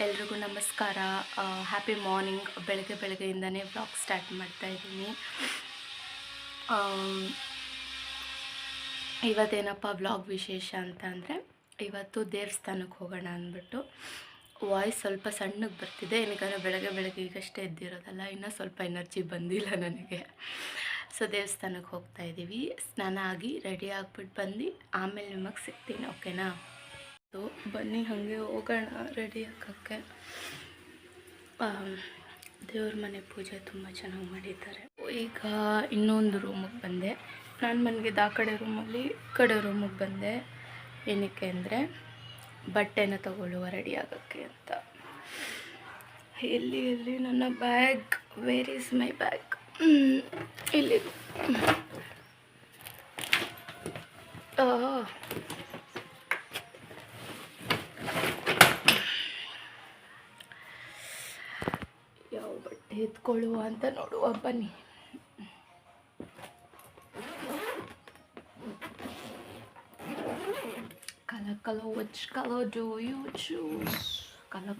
ಎಲ್ರಿಗೂ ನಮಸ್ಕಾರ. Happy morning. ಬೆಳಗ್ಗೆಯಿಂದನೇ ವ್ಲಾಗ್ ಸ್ಟಾರ್ಟ್ ಮಾಡ್ತಾಯಿದ್ದೀನಿ. ಇವತ್ತೇನಪ್ಪ ವ್ಲಾಗ್ ವಿಶೇಷ ಅಂತ ಅಂದರೆ, ಇವತ್ತು ದೇವಸ್ಥಾನಕ್ಕೆ ಹೋಗೋಣ ಅಂದ್ಬಿಟ್ಟು ವಾಯ್ಸ್ ಸ್ವಲ್ಪ ಸಣ್ಣಗೆ ಬರ್ತಿದೆ. ಏನಕ್ಕಂದರೆ ಬೆಳಗ್ಗೆ ಈಗಷ್ಟೇ ಎದ್ದಿರೋದಲ್ಲ, ಇನ್ನೂ ಸ್ವಲ್ಪ ಎನರ್ಜಿ ಬಂದಿಲ್ಲ ನನಗೆ. ಸೊ ದೇವಸ್ಥಾನಕ್ಕೆ ಹೋಗ್ತಾ ಇದ್ದೀವಿ. ಸ್ನಾನ ಆಗಿ ರೆಡಿ ಆಗಿಬಿಟ್ಟು ಬಂದು ಆಮೇಲೆ ನಿಮಗೆ ಸಿಗ್ತೀನಿ, ಓಕೆನಾ? ಬನ್ನಿ ಹಾಗೆ ಹೋಗೋಣ ರೆಡಿ ಆಗೋಕ್ಕೆ. ದೇವ್ರ ಮನೆ ಪೂಜೆ ತುಂಬ ಚೆನ್ನಾಗಿ ಮಾಡಿದ್ದಾರೆ. ಈಗ ಇನ್ನೊಂದು ರೂಮಿಗೆ ಬಂದೆ. ನಾನು ಮನೆಗಿದ್ದ ಆ ಕಡೆ ರೂಮಲ್ಲಿ ಕಡೆ ರೂಮಿಗೆ ಬಂದೆ. ಏನಕ್ಕೆ ಅಂದರೆ ಬಟ್ಟೆನ ತಗೊಳ್ಳುವ ರೆಡಿ ಆಗೋಕ್ಕೆ ಅಂತ. ಎಲ್ಲಿ ನನ್ನ bag, where is my bag? ಇಲ್ಲಿ ಯಾವ ಬಟ್ಟೆ ಎತ್ಕೊಳ್ಳುವ ಅಂತ ನೋಡುವ ಬನ್ನಿ. Color, which color do you choose? Color.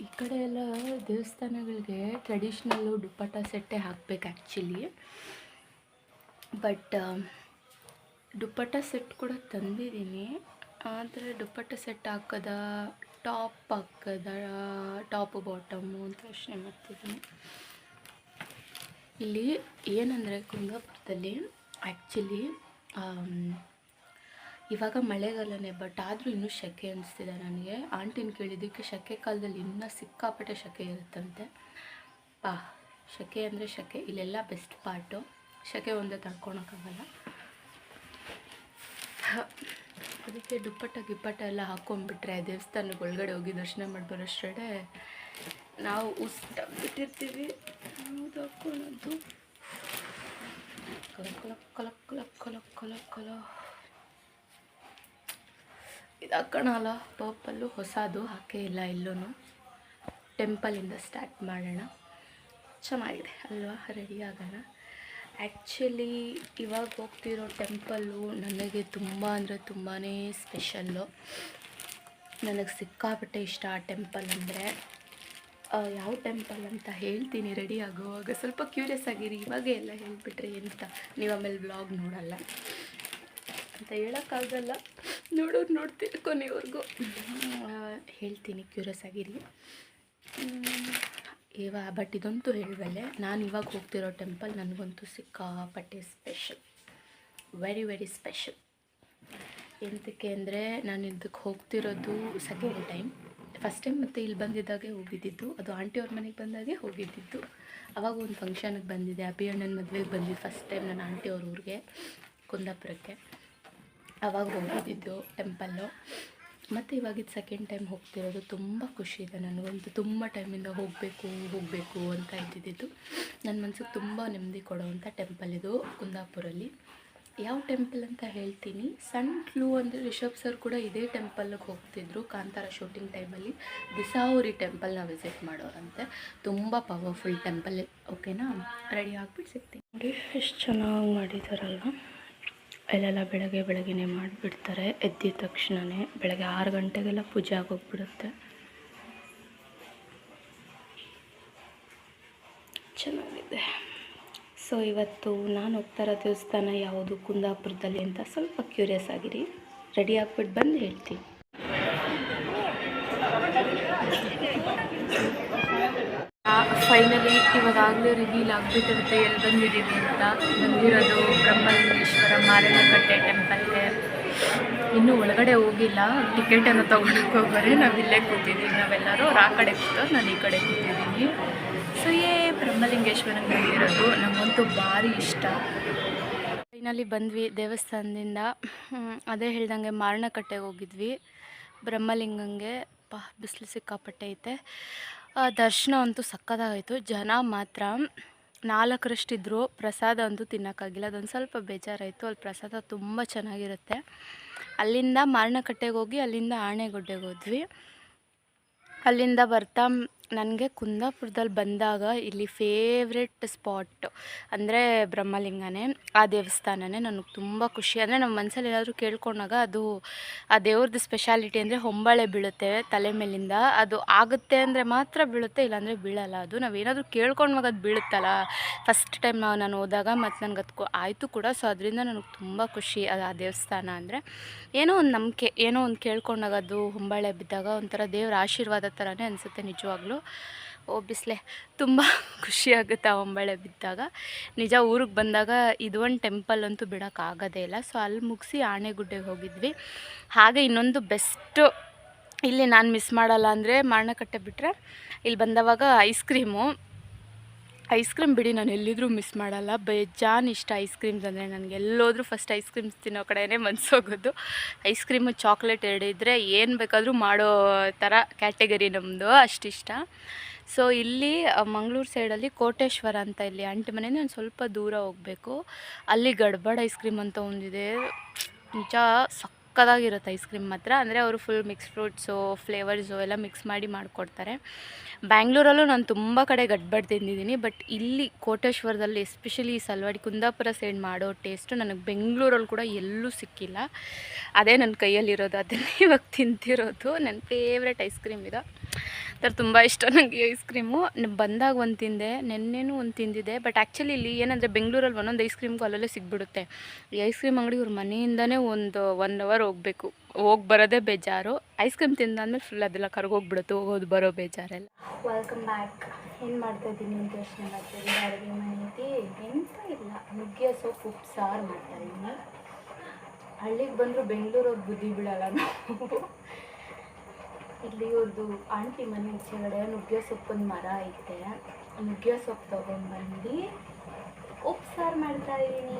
ಈ ಕಡೆ ಎಲ್ಲ ದೇವಸ್ಥಾನಗಳಿಗೆ ಟ್ರೆಡಿಷ್ನಲ್ಲು ದುಪ್ಪಟ್ಟ ಸೆಟ್ಟೇ ಹಾಕಬೇಕು ಆ್ಯಕ್ಚುಲಿ. ಬಟ್ ದುಪ್ಪಟ್ಟ ಸೆಟ್ ಕೂಡ ತಂದಿದ್ದೀನಿ. ಆದರೆ ದುಪ್ಪಟ್ಟ ಸೆಟ್ ಹಾಕೋದ, ಟಾಪ್ ಬಾಟಮು ಅಂತ ಯೋಚನೆ ಮಾಡ್ತಿದ್ದೀನಿ. ಇಲ್ಲಿ ಏನಂದರೆ ಕುಂದಾಪುರದಲ್ಲಿ ಆ್ಯಕ್ಚುಲಿ ಇವಾಗ ಮಳೆಗಾಲನೇ, ಬಟ್ ಆದರೂ ಇನ್ನೂ ಸೆಕೆ ಅನಿಸ್ತಿದೆ ನನಗೆ. ಆಂಟಿನ ಕೇಳಿದ್ದಕ್ಕೆ ಸೆಕೆ ಕಾಲದಲ್ಲಿ ಇನ್ನೂ ಸಿಕ್ಕಾಪಟ್ಟೆ ಸೆಕೆ ಇರುತ್ತಂತೆ. ಸೆಕೆ ಅಂದರೆ ಸೆಕೆ ಇಲ್ಲೆಲ್ಲ ಬೆಸ್ಟ್ ಪಾರ್ಟು. ಸೆಕೆ ಒಂದೇ ತಡ್ಕೊಳಕ್ಕಾಗಲ್ಲ. ಅದಕ್ಕೆ ದುಪ್ಪಟ್ಟ ಎಲ್ಲ ಹಾಕ್ಕೊಂಡ್ಬಿಟ್ರೆ ದೇವಸ್ಥಾನಕ್ಕೆ ಒಳಗಡೆ ಹೋಗಿ ದರ್ಶನ ಮಾಡಿ ಬರೋಷ್ಟೇ ನಾವು ಬಿಟ್ಟಿರ್ತೀವಿ. ಹೌದು, ಹಾಕ್ಕೊಳ್ಳೋದು ಕಲ ಇದು ಹಾಕೋಣಲ್ಲ. ಪರ್ಪಲ್ಲು ಹೊಸದು ಹಾಕೇ ಇಲ್ಲ ಎಲ್ಲೂ. ಟೆಂಪಲಿಂದ ಸ್ಟಾರ್ಟ್ ಮಾಡೋಣ. ಚೆನ್ನಾಗಿದೆ ಅಲ್ವಾ? ರೆಡಿ ಆಗೋಣ. ಆ್ಯಕ್ಚುಲಿ ಇವಾಗ ಹೋಗ್ತಿರೋ ಟೆಂಪಲ್ಲು ನನಗೆ ತುಂಬ ಅಂದರೆ ತುಂಬಾ ಸ್ಪೆಷಲ್ಲು. ನನಗೆ ಸಿಕ್ಕಾಪಟ್ಟೆ ಇಷ್ಟ ಆ ಟೆಂಪಲ್ ಅಂದರೆ. ಯಾವ ಟೆಂಪಲ್ ಅಂತ ಹೇಳ್ತೀನಿ ರೆಡಿ ಆಗುವಾಗ. ಸ್ವಲ್ಪ ಕ್ಯೂರಿಯಸ್ ಆಗಿರಿ. ಇವಾಗೇ ಎಲ್ಲ ಹೇಳಿಬಿಟ್ರೆ ಎಂತ ನೀವು ಆಮೇಲೆ ವ್ಲಾಗ್ ನೋಡಲ್ಲ ಅಂತ ಹೇಳೋಕ್ಕಾಗಲ್ಲ. ನೋಡೋರು ನೋಡ್ತೀರಿ ಕೊನೆವರೆಗೂ. ಹೇಳ್ತೀನಿ, ಕ್ಯೂರಿಯಸ್ ಆಗಿರಿ. ಬಟ್ ಇದಂತೂ ಹೇಳಬಲ್ಲೆ, ನಾನು ಇವಾಗ ಹೋಗ್ತಿರೋ ಟೆಂಪಲ್ ನನಗಂತೂ ಸಿಕ್ಕಾಪಟ್ಟೆ ಸ್ಪೆಷಲ್. Very special. ಎಂತಕ್ಕೆ ಅಂದರೆ ನಾನು ಇದಕ್ಕೆ ಹೋಗ್ತಿರೋದು ಸೆಕೆಂಡ್ ಟೈಮ್. ಫಸ್ಟ್ ಟೈಮ್ ಮತ್ತು ಇಲ್ಲಿ ಬಂದಿದ್ದಾಗೆ ಹೋಗಿದ್ದಿದ್ದು, ಅದು ಆಂಟಿಯವ್ರ ಮನೆಗೆ ಬಂದಾಗೆ ಹೋಗಿದ್ದಿದ್ದು. ಆವಾಗ ಒಂದು ಫಂಕ್ಷನ್ಗೆ ಬಂದಿದ್ದೆ, ಅಭಿಯಣ್ಣನ ಮದುವೆಗೆ ಬಂದಿದ್ದು ಫಸ್ಟ್ ಟೈಮ್ ನನ್ನ ಆಂಟಿಯವ್ರ ಊರಿಗೆ ಕುಂದಾಪುರಕ್ಕೆ. ಆವಾಗ ಹೋಗಿದ್ದಿದ್ದು ಟೆಂಪಲ್ಲು. ಮತ್ತು ಇವಾಗಿದ್ದು ಸೆಕೆಂಡ್ ಟೈಮ್ ಹೋಗ್ತಿರೋದು. ತುಂಬ ಖುಷಿ ಇದೆ ನನಗಂತೂ. ತುಂಬ ಟೈಮಿಂದ ಹೋಗಬೇಕು ಅಂತ ಇದ್ದಿದ್ದು. ನನ್ನ ಮನಸ್ಸಿಗೆ ತುಂಬ ನೆಮ್ಮದಿ ಕೊಡೋವಂಥ ಟೆಂಪಲ್ ಇದು ಕುಂದಾಪುರಲ್ಲಿ. ಯಾವ ಟೆಂಪಲ್ ಅಂತ ಹೇಳ್ತೀನಿ. ಸಣ್ಣ ಕ್ಲೂ ಅಂದರೆ ರಿಷಬ್ ಸರ್ ಕೂಡ ಇದೇ ಟೆಂಪಲ್ಗೆ ಹೋಗ್ತಿದ್ರು ಕಾಂತಾರ ಶೂಟಿಂಗ್ ಟೈಮಲ್ಲಿ. ದಿಸಾವರಿ ಟೆಂಪಲ್ನ ವಿಸಿಟ್ ಮಾಡೋರಂತೆ. ತುಂಬ ಪವರ್ಫುಲ್ ಟೆಂಪಲ್, ಓಕೆನಾ? ರೆಡಿ ಆಗಿಬಿಟ್ಟು ಸಿಗ್ತೀನಿ. ನೋಡಿ ಎಷ್ಟು ಚೆನ್ನಾಗಿ ಮಾಡಿದಾರಲ್ವ. ಅಲ್ಲೆಲ್ಲ ಬೆಳಗ್ಗೆನೇ ಮಾಡಿಬಿಡ್ತಾರೆ. ಎದ್ದಿದ ತಕ್ಷಣವೇ ಬೆಳಗ್ಗೆ 6 ಗಂಟೆಗೆಲ್ಲ ಪೂಜೆ ಆಗೋಗ್ಬಿಡುತ್ತೆ. ಚೆನ್ನಾಗಿದೆ. ಸೊ ಇವತ್ತು ನಾನು ಹೋಗ್ತಾ ಇರೋ ದೇವಸ್ಥಾನ ಯಾವುದು ಕುಂದಾಪುರದಲ್ಲಿ ಅಂತ ಸ್ವಲ್ಪ ಕ್ಯೂರಿಯಸ್ ಆಗಿರಿ. ರೆಡಿ ಆಗಿಬಿಟ್ಟು ಬಂದು ಹೇಳ್ತೀನಿ. ಫೈನಲಿ ಇವಾಗಲೇ ರಿವೀಲ್ ಆಗಿಬಿಟ್ಟಿರುತ್ತೆ ಎಲ್ಲಿ ಬಂದಿದ್ದೀವಿ ಅಂತ. ಬಂದಿರೋದು ಬ್ರಹ್ಮಲಿಂಗೇಶ್ವರ ಮಾರಣಕಟ್ಟೆ ಟೆಂಪಲ್ಗೆ. ಇನ್ನೂ ಒಳಗಡೆ ಹೋಗಿಲ್ಲ. ಟಿಕೆಟನ್ನು ತೊಗೊಳಕ್ಕೆ ಹೋಗೋರೆ. ನಾವು ಇಲ್ಲೇ ಕೂತಿದ್ದೀವಿ. ನಾವೆಲ್ಲರೂ ಅವ್ರು ಆ ಕಡೆ ಕೂತೋ, ನಾನು ಈ ಕಡೆ ಕೂತಿದ್ದೀನಿ. ಸೊ ಬ್ರಹ್ಮಲಿಂಗೇಶ್ವರನ ಬಂದಿರೋದು ನಮಗಂತೂ ಭಾರಿ ಇಷ್ಟ. ಫೈನಲಿ ಬಂದ್ವಿ ದೇವಸ್ಥಾನದಿಂದ. ಅದೇ ಹೇಳ್ದಂಗೆ ಮಾರಣಕಟ್ಟೆಗೆ ಹೋಗಿದ್ವಿ. ಬ್ರಹ್ಮಲಿಂಗಂಗೆ ಬಿಸಿಲು ಸಿಕ್ಕಾಪಟ್ಟೆ ಐತೆ. ದರ್ಶನ ಅಂತೂ ಸಕ್ಕತ್ತಾಗಾಯಿತು. ಜನ ಮಾತ್ರ 4ರಷ್ಟಿದ್ರು. ಪ್ರಸಾದ ಅಂತೂ ತಿನ್ನೋಕ್ಕಾಗಿಲ್ಲ. ಅದೊಂದು ಸ್ವಲ್ಪ ಬೇಜಾರಾಯಿತು. ಅಲ್ಲಿ ಪ್ರಸಾದ ತುಂಬ ಚೆನ್ನಾಗಿರುತ್ತೆ. ಅಲ್ಲಿಂದ ಮಾರಣಕಟ್ಟೆಗೆ ಹೋಗಿ ಅಲ್ಲಿಂದ ಆಣೆಗುಡ್ಡೆಗೆ ಹೋದ್ವಿ. ಅಲ್ಲಿಂದ ಬರ್ತಾ ನನಗೆ ಕುಂದಾಪುರದಲ್ಲಿ ಬಂದಾಗ ಇಲ್ಲಿ ಫೇವ್ರೆಟ್ ಸ್ಪಾಟ್ ಅಂದರೆ ಬ್ರಹ್ಮಲಿಂಗನೇ. ಆ ದೇವಸ್ಥಾನನೇ ನನಗೆ ತುಂಬ ಖುಷಿ. ಅಂದರೆ ನಮ್ಮ ಮನಸ್ಸಲ್ಲಿ ಏನಾದರೂ ಕೇಳ್ಕೊಂಡಾಗ ಅದು ಆ ದೇವ್ರದ್ದು ಸ್ಪೆಷಾಲಿಟಿ ಅಂದರೆ ಹೊಂಬಾಳೆ ಬೀಳುತ್ತೆ ತಲೆ ಮೇಲಿಂದ. ಅದು ಆಗುತ್ತೆ ಅಂದರೆ ಮಾತ್ರ ಬೀಳುತ್ತೆ, ಇಲ್ಲಾಂದರೆ ಬೀಳಲ್ಲ. ಅದು ನಾವೇನಾದರೂ ಕೇಳ್ಕೊಂಡಾಗ ಅದು ಬೀಳುತ್ತಲ್ಲ ಫಸ್ಟ್ ಟೈಮ್ ನಾನು ಹೋದಾಗ, ಮತ್ತು ನನಗೆ ಅದು ಆಯಿತು ಕೂಡ. ಸೊ ಅದರಿಂದ ನನಗೆ ತುಂಬ ಖುಷಿ ಅದು ಆ ದೇವಸ್ಥಾನ ಅಂದರೆ. ಏನೋ ಒಂದು ನಂಬಿಕೆ, ಏನೋ ಒಂದು ಕೇಳ್ಕೊಂಡಾಗ ಅದು ಹೊಂಬಾಳೆ ಬಿದ್ದಾಗ ಒಂಥರ ದೇವ್ರ ಆಶೀರ್ವಾದ ಥರನೇ ಅನಿಸುತ್ತೆ ನಿಜವಾಗ್ಲೂ. ಬಿಸ್ಲೆ ತುಂಬ ಖುಷಿಯಾಗುತ್ತೆ ಆ ಹೊಂಬಾಳೆ ಬಿದ್ದಾಗ. ನಿಜ ಊರಿಗೆ ಬಂದಾಗ ಇದು ಒಂದು ಟೆಂಪಲ್ ಅಂತೂ ಬಿಡೋಕ್ಕಾಗೋದೇ ಇಲ್ಲ. ಸೊ ಅಲ್ಲಿ ಮುಗಿಸಿ ಆನೆಗುಡ್ಡೆಗೆ ಹೋಗಿದ್ವಿ. ಹಾಗೆ ಇನ್ನೊಂದು ಬೆಸ್ಟು ಇಲ್ಲಿ ನಾನು ಮಿಸ್ ಮಾಡಲ್ಲ ಅಂದರೆ ಮಾರಣಕಟ್ಟೆ ಬಿಟ್ಟರೆ ಇಲ್ಲಿ ಬಂದವಾಗ ಐಸ್ ಕ್ರೀಮ್ ಬಿಡಿ, ನಾನು ಎಲ್ಲಿದ್ರೂ ಮಿಸ್ ಮಾಡಲ್ಲ. ಬೇಜಾನ್ ಇಷ್ಟ ಐಸ್ ಕ್ರೀಮ್ಸ್ ಅಂದರೆ ನನಗೆ. ಎಲ್ಲೋದ್ರೂ ಫಸ್ಟ್ ಐಸ್ ಕ್ರೀಮ್ಸ್ ತಿನ್ನೋ ಕಡೆಯೇ ಮನಸ್ಸೋಗೋದು. ಐಸ್ ಕ್ರೀಮು ಚಾಕ್ಲೇಟ್ ಎರಡು ಇದ್ದರೆ ಏನು ಬೇಕಾದರೂ ಮಾಡೋ ಥರ ಕ್ಯಾಟಗರಿ ನಮ್ಮದು, ಅಷ್ಟಿಷ್ಟ. ಸೊ ಇಲ್ಲಿ ಮಂಗಳೂರು ಸೈಡಲ್ಲಿ ಕೋಟೇಶ್ವರ ಅಂತ ಇಲ್ಲಿ ಆಂಟಿ ಮನೆಯಿಂದ ಒಂದು ಸ್ವಲ್ಪ ದೂರ ಹೋಗಬೇಕು. ಅಲ್ಲಿ ಗಡ್ಬಡ್ ಐಸ್ ಕ್ರೀಮ್ ಅಂತ ಒಂದಿದೆ. ನಿಜ ಸಕ್ಕತ್ತಾಗಿರುತ್ತೆ ಐಸ್ ಕ್ರೀಮ್ ಮಾತ್ರ. ಅಂದರೆ ಅವರು ಫುಲ್ ಮಿಕ್ಸ್ ಫ್ರೂಟ್ಸು ಫ್ಲೇವರ್ಸು ಎಲ್ಲ ಮಿಕ್ಸ್ ಮಾಡಿ ಮಾಡಿಕೊಡ್ತಾರೆ. ಬ್ಯಾಂಗ್ಳೂರಲ್ಲೂ ನಾನು ತುಂಬ ಕಡೆ ಗಡ್ಬಡ್ ತಿಂದಿದ್ದೀನಿ, ಬಟ್ ಇಲ್ಲಿ ಕೋಟೇಶ್ವರದಲ್ಲಿ ಎಸ್ಪೆಷಲಿ ಸಲ್ವಾಡಿ ಕುಂದಾಪುರ ಸೈಡ್ ಮಾಡೋ ಟೇಸ್ಟು ನನಗೆ ಬೆಂಗಳೂರಲ್ಲಿ ಕೂಡ ಎಲ್ಲೂ ಸಿಕ್ಕಿಲ್ಲ. ಅದೇ ನನ್ನ ಕೈಯಲ್ಲಿರೋದು, ಅದನ್ನೇ ಇವಾಗ ತಿಂತಿರೋದು. ನನ್ನ ಫೇವ್ರೆಟ್ ಐಸ್ ಕ್ರೀಮ್ ಇದು. ಥರ ತುಂಬ ಇಷ್ಟ ನನಗೆ ಐಸ್ ಕ್ರೀಮು. ಬಂದಾಗ ಒಂದು ತಿಂದೆ, ನೆನ್ನೆನೂ ಒಂದು ತಿಂದಿದ್ದೆ. ಬಟ್ ಆ್ಯಕ್ಚುಲಿ ಇಲ್ಲಿ ಏನಂದರೆ ಬೆಂಗಳೂರಲ್ಲಿ ಒಂದೊಂದು ಐಸ್ ಕ್ರೀಮ್ಗೂ ಅಲ್ಲಲ್ಲೇ ಸಿಗ್ಬಿಡುತ್ತೆ. ಈ ಐಸ್ ಕ್ರೀಮ್ ಅಂಗಡಿ ಇವ್ರ ಮನೆಯಿಂದನೇ 1 ಅವರ್ ಹೋಗಬೇಕು, ಹೋಗಿ ಬರೋದೇ ಬೇಜಾರು. ಐಸ್ ಕ್ರೀಮ್ ತಿಂದಾದ್ಮೇಲೆ ಫುಲ್ ಅದೆಲ್ಲ ಕರ್ಗೋಗ್ಬಿಡುತ್ತೆ, ಹೋಗೋದು ಬರೋ ಬೇಜಾರೆಲ್ಲ. Welcome back. ಏನು ಮಾಡ್ತಾಯಿದ್ದೀನಿ ಅಂತ ಯೋಚನೆ ಮಾಡ್ತಾಯಿದ್ದೀನಿ. ಅಡುಗೆ ಮನೆಯಲ್ಲಿ ಎಂತ ಇಲ್ಲ, ನುಗ್ಗೆ ಸೊಪ್ಪು ಉಪ್ಸಾರು ಮಾಡ್ತಾಯಿದ್ದೀನಿ. ಹಳ್ಳಿಗೆ ಬಂದರೂ ಬೆಂಗಳೂರವ್ರು ಬುದ್ಧಿ ಬಿಡಲ್ಲ ನಾವು. ಇಲ್ಲಿ ಇವ್ರದ್ದು ಆಂಟಿ ಮನೆ ಈಚೆಗಡೆ ನುಗ್ಗೆ ಸೊಪ್ಪಿನ ಮರ ಐತೆ. ನುಗ್ಗೆ ಸೊಪ್ಪು ತೊಗೊಂಡ್ಬಂದು ಉಪ್ಸಾರು ಮಾಡ್ತಾಯಿದ್ದೀನಿ.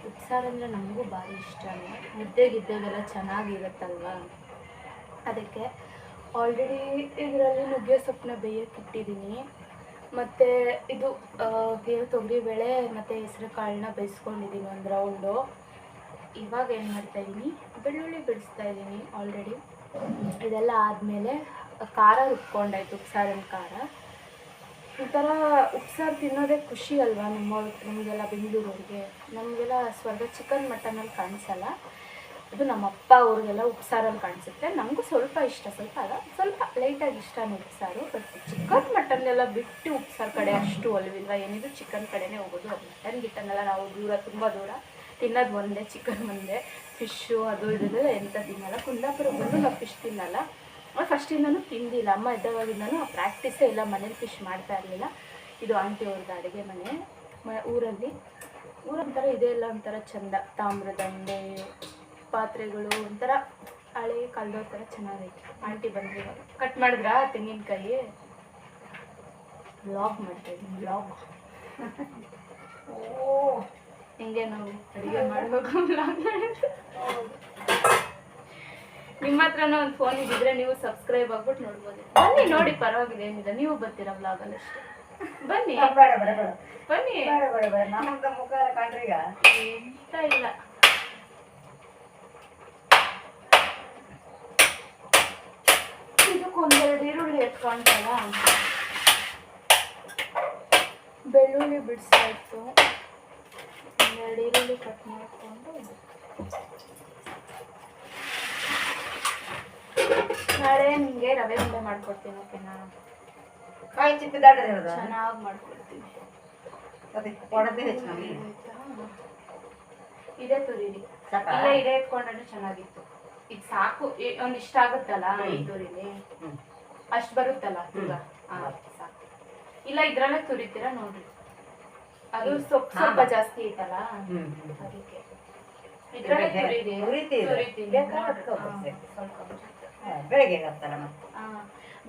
ಉಪ್ಸಾರು ಅಂದರೆ ನಮಗೂ ಭಾರಿ ಇಷ್ಟನೇ. ಮುದ್ದೆಗಿದ್ದೆಗೆಲ್ಲ ಚೆನ್ನಾಗಿರುತ್ತಲ್ವ, ಅದಕ್ಕೆ ಆಲ್ರೆಡಿ ಇದರಲ್ಲಿ ನುಗ್ಗೆ ಸೊಪ್ಪನ್ನ ಬೇಯಕ್ಕಿಟ್ಟಿದ್ದೀನಿ. ಮತ್ತು ಇದು ತೊಗರಿಬೇಳೆ ಮತ್ತು ಹೆಸರು ಕಾಳನ್ನ ಬೇಯಿಸ್ಕೊಂಡಿದ್ದೀನಿ 1 ರೌಂಡು. ಇವಾಗ ಏನು ಮಾಡ್ತಾಯಿದ್ದೀನಿ, ಬೆಳ್ಳುಳ್ಳಿ ಬಿಡಿಸ್ತಾಯಿದ್ದೀನಿ ಆಲ್ರೆಡಿ. ಇದೆಲ್ಲ ಆದಮೇಲೆ ಖಾರ ರುಬ್ಕೊಂಡಾಯ್ತು, ಉಪ್ಸಾರಿನ ಖಾರ. ಈ ಥರ ಉಪ್ಸಾರು ತಿನ್ನೋದೇ ಖುಷಿ ಅಲ್ವಾ ನಮಗೆಲ್ಲ ಬೆಂಗಳೂರವ್ರಿಗೆ. ನಮಗೆಲ್ಲ ಸ್ವರ್ಗ ಚಿಕನ್ ಮಟನಲ್ಲಿ ಕಾಣಿಸಲ್ಲ, ಅದು ನಮ್ಮ ಅಪ್ಪ ಅವ್ರಿಗೆಲ್ಲ ಉಪ್ಸಾರಲ್ಲಿ ಕಾಣಿಸುತ್ತೆ. ನಮಗೂ ಸ್ವಲ್ಪ ಇಷ್ಟ, ಸ್ವಲ್ಪ ಅಲ್ಲ ಸ್ವಲ್ಪ ಲೈಟಾಗಿ ಇಷ್ಟನೇ ಉಪ್ಸಾರು. ಬಟ್ ಚಿಕನ್ ಮಟನ್ನೆಲ್ಲ ಬಿಟ್ಟು ಉಪ್ಸಾರು ಕಡೆ ಅಷ್ಟು ಒಲವಿಲ್ಲ. ಏನಿದ್ರು ಚಿಕನ್ ಕಡೆನೇ ಹೋಗೋದು. ಅದು ಮಟನ್ ಗಿಟ್ಟನ್ನೆಲ್ಲ ನಾವು ತುಂಬ ದೂರ ತಿನ್ನೋದು ಒಂದೇ, ಚಿಕನ್ ಒಂದೇ. ಫಿಶ್ಶು ಅದು ಇದೆಲ್ಲ ಎಂತ ತಿನ್ನಲ್ಲ. ಕುಂದಾಪುರಕ್ಕೆ ಬಂದು ನಾವು ಫಿಶ್ ತಿನ್ನಲ್ಲ. ಫಸ್ಟಿಂದನೂ ತಿಂದಿಲ್ಲ. ಅಮ್ಮ ಇದ್ದವಾಗಿಂದನೂ ಆ ಪ್ರಾಕ್ಟೀಸೇ ಇಲ್ಲ, ಮನೇಲಿ ಫಿಶ್ ಮಾಡ್ತಾ ಇರಲಿಲ್ಲ. ಇದು ಆಂಟಿ ಅವ್ರದ್ದು ಅಡುಗೆ ಮನೆ. ಊರಲ್ಲಿ ಊರೊಂಥರ ಇದೆಲ್ಲ ಒಂಥರ ಚೆಂದ. ತಾಮ್ರದಂಡೆ ಪಾತ್ರೆಗಳು ಒಂಥರ ಹಳೆ ಕಾಲದ ಥರ ಚೆನ್ನಾಗೈತೆ. ಆಂಟಿ ಬಂದು ಇವಾಗ ಕಟ್ ಮಾಡಿದ್ರಾ ತೆಂಗಿನಕಾಯಿ? ವ್ಲಾಗ್ ಮಾಡ್ತಾಯಿದ್ದೀನಿ, ವ್ಲಾಗ್. ಓ ಹಿಂಗೆ ನಾವು ಅಡುಗೆ ಮಾಡಬೇಕು, ವ್ಲಾಗ್ ಮಾಡೋದು. ನಿಮ್ಮ ಹತ್ರನೂ ಒಂದು ಫೋನ್ ಇದ್ದಿದ್ರೆ ನೀವು ಸಬ್ಸ್ಕ್ರೈಬ್ ಆಗ್ಬಿಟ್ಟು ನೋಡ್ಬೋದು. ಬನ್ನಿ ನೋಡಿ, ಪರವಾಗಿಲ್ಲ, ಏನಿದೆ. ನೀವು ಬರ್ತೀರಾ ವ್ಲಾಗಲ್ಲಿ ಅಷ್ಟೇ. ಬನ್ನಿ ಬನ್ನಿ, ಎಂತ ಇಲ್ಲ. ಇದಕ್ಕೊಂದೆರಡು ಈರುಳ್ಳಿ ಎತ್ಕೊಂಡಲ್ಲ, ಬೆಳ್ಳುಳ್ಳಿ ಬಿಡಿಸಾಯ್ತು. ಒಂದೆರಡು ಈರುಳ್ಳಿ ಕಟ್ ಮಾಡಿಕೊಂಡು ನಾಳೆ ನಿಮಗೆ ರವೆ ಉಂಡೆ ಮಾಡ್ಕೊಡ್ತೀನಿ. ಓಕೆನಾ? ಚೆನ್ನಾಗಿ ಮಾಡ್ಕೊಡ್ತೀನಿ. ಇದೇ ತುರಿಲಿ, ಇಲ್ಲ ಇದೇ ಎತ್ಕೊಂಡ್ರೆ ಚೆನ್ನಾಗಿತ್ತು. ಇದು ಸಾಕು, ಒಂದು ಇಷ್ಟ ಆಗುತ್ತಲ್ಲ ಈ ತುರಿಲಿ, ಅಷ್ಟು ಬರುತ್ತಲ್ಲ ಈಗ. ಸಾಕು. ಇಲ್ಲ ಇದ್ರಲ್ಲೇ ತುರಿತೀರಾ ನೋಡ್ರಿ, ಅದು ಸ್ವಲ್ಪ ಜಾಸ್ತಿ ಐತಲ್ಲ ಅದಕ್ಕೆ ಇದ್ರಲ್ಲೇ ತುರಿತೀನಿ.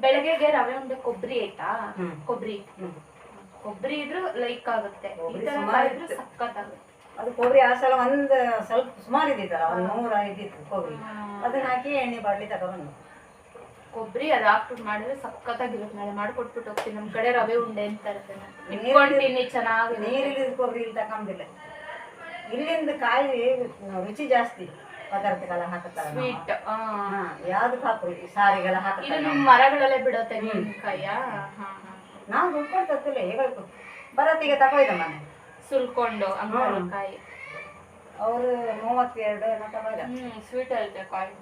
ಬೆಳಗ್ಗೆಗೆ ರವೆ ಉಂಡೆ ಕೊಬ್ಬರಿ ಆಯ್ತಾ, ಕೊಬ್ಬರಿ ಇದ್ರೂ ಲೈಕ್ ಆಗುತ್ತೆ. ಈ ತರ ಮಾಡಿದ್ರು ಸಕ್ಕತ್ತಾಗುತ್ತೆ. ಅದು ಕೊಬ್ಬರಿ ಆ ಸಲ ಒಂದು ಸ್ವಲ್ಪ ಸುಮಾರು ಇದ್ದಿತ್ತಲ್ಲ, ಒಂದು 100 ಇದ್ದಿತ್ತು ಕೊಬ್ಬರಿ. ಅದನ್ನ ಹಾಕಿ ಎಣ್ಣೆ ಬಾಟ್ಲಿ ತಗೊಂಡು ಕೊಬ್ಬರಿ ಅದು ಹಾಕ್ಬಿಟ್ಟು ಮಾಡಿದ್ರೆ ಸಕ್ಕತ್ತಾಗಿರುತ್ತೆ. ನಾಳೆ ಮಾಡ್ಕೊಟ್ಬಿಟ್ಟು ಹೋಗ್ತೀನಿ. ನಮ್ಮ ಕಡೆ ರವೆ ಉಂಡೆ ಅಂತ ಇರುತ್ತೆ, ಇಟ್ಕೊಂತೀನಿ. ಚೆನ್ನಾಗಿ ನೀರಿಳಿದ ಕೊಬ್ಬರಿ ಇಲ್ಲಿ ತಗೊಂಡಿಲ್ಲ. ಇಲ್ಲಿಂದ ಕಾಯಿ ರುಚಿ ಜಾಸ್ತಿ. ಪದಾರ್ಥಗಳ ಹಾಕುತ್ತಾರೆ ನಾವು. ಸ್ವೀಟ್ ಹಾ, ಯಾವ್ದಕ್ಕೆ ಹಾಕು ಸಾರಿಗೆಲ್ಲ ಇದು ಹಾಕುತ್ತಾರೆ ನಿಮ್ಮ ಮರಗಳಲ್ಲೇ ಬಿಡೋ ತೆಂಗಿನಕಾಯ ನಾವು ದುಡ್ಕೊಂಡು ತರ್ತಿಲ್ಲ ಹೇಗಳ್ಕು ಬರತ್ತಿಗೆ ತಗೊಯ್ದ ಮನೆ ಸುಲ್ಕೊಂಡು ಅಂಗನಕಾಯಿ ಅವರು 32 ಏನೋ ತಗೊಯ್ದ. ಸ್ವೀಟ್ ಇರುತ್ತೆ ಕಾಯಿ.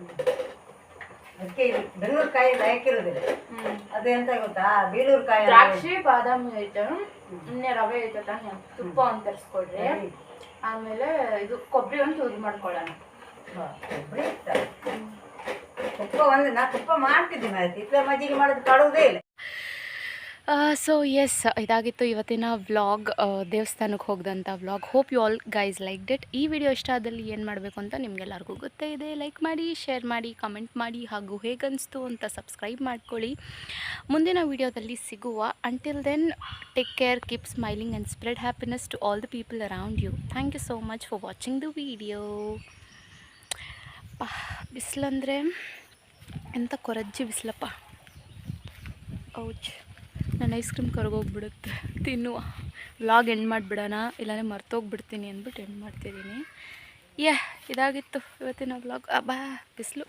ಅದಕ್ಕೆ ಇದು ಬೆಂಗಳೂರು ಕಾಯಿ ಲಯಕ್ಕಿರುವುದಿಲ್ಲ. ಅದು ಎಂತ ಗೊತ್ತಾ, ಬೀಳೂರು ಕಾಯಿ ದ್ರಾಕ್ಷಿ ಬಾದಾಮಿ ಐತೆ, ಇನ್ನೇ ರವೆ ಐತೆ ತಾನೆ, ತುಪ್ಪ ಒಂದು ತರಿಸ್ಕೊಡ್ರಿ. ಆಮೇಲೆ ಇದು ಕೊಬ್ಬರಿ ಒಂದು ಚೂರು ಮಾಡ್ಕೊಳ್ಳೋಣ. ತುಪ್ಪ ಒಂದು ನಾ ತುಪ್ಪ ಮಾಡ್ತಿದ್ದೀನಿ ಆಯ್ತು, ಇತ್ತ ಮಜ್ಜಿಗೆ ಮಾಡೋದು ಕಾಡುವುದೇ ಇಲ್ಲ. ಸೊ ಎಸ್, ಇದಾಗಿತ್ತು ಇವತ್ತಿನ ವ್ಲಾಗ್, ದೇವಸ್ಥಾನಕ್ಕೆ ಹೋಗ್ದಂಥ vlog. Hope you all guys like it. ಈ ವಿಡಿಯೋ ಇಷ್ಟ ಆದಲ್ಲಿ ಏನು ಮಾಡಬೇಕು ಅಂತ ನಿಮಗೆಲ್ಲರಿಗೂ ಗೊತ್ತೇ ಇದೆ. ಲೈಕ್ ಮಾಡಿ, ಶೇರ್ ಮಾಡಿ, ಕಮೆಂಟ್ ಮಾಡಿ, ಹಾಗೂ ಹೇಗನ್ನಿಸ್ತು ಅಂತ ಸಬ್ಸ್ಕ್ರೈಬ್ ಮಾಡ್ಕೊಳ್ಳಿ. ಮುಂದಿನ ವಿಡಿಯೋದಲ್ಲಿ ಸಿಗುವ. Until then, take care, keep smiling and spread happiness to all the people around you. Thank you so much for watching the video. ಬಿಸಿಲಂದರೆ ಎಂಥ ಕೊರಜ್ಜಿ ಬಿಸಿಲಪ್ಪ. ಔಚ್, ನನ್ನ ಐಸ್ ಕ್ರೀಮ್ ಕರ್ಗೋಗ್ಬಿಡುತ್ತೆ. ತಿನ್ನುವ ವ್ಲಾಗ್ ಎಂಡ್ ಮಾಡಿಬಿಡೋಣ, ಇಲ್ಲಾಂದರೆ ಮರ್ತೋಗ್ಬಿಡ್ತೀನಿ ಅಂದ್ಬಿಟ್ಟು ಎಂಡ್ ಮಾಡ್ತಿದ್ದೀನಿ. ಇದಾಗಿತ್ತು ಇವತ್ತಿನ ವ್ಲಾಗ್. ಬಿಸಿಲು.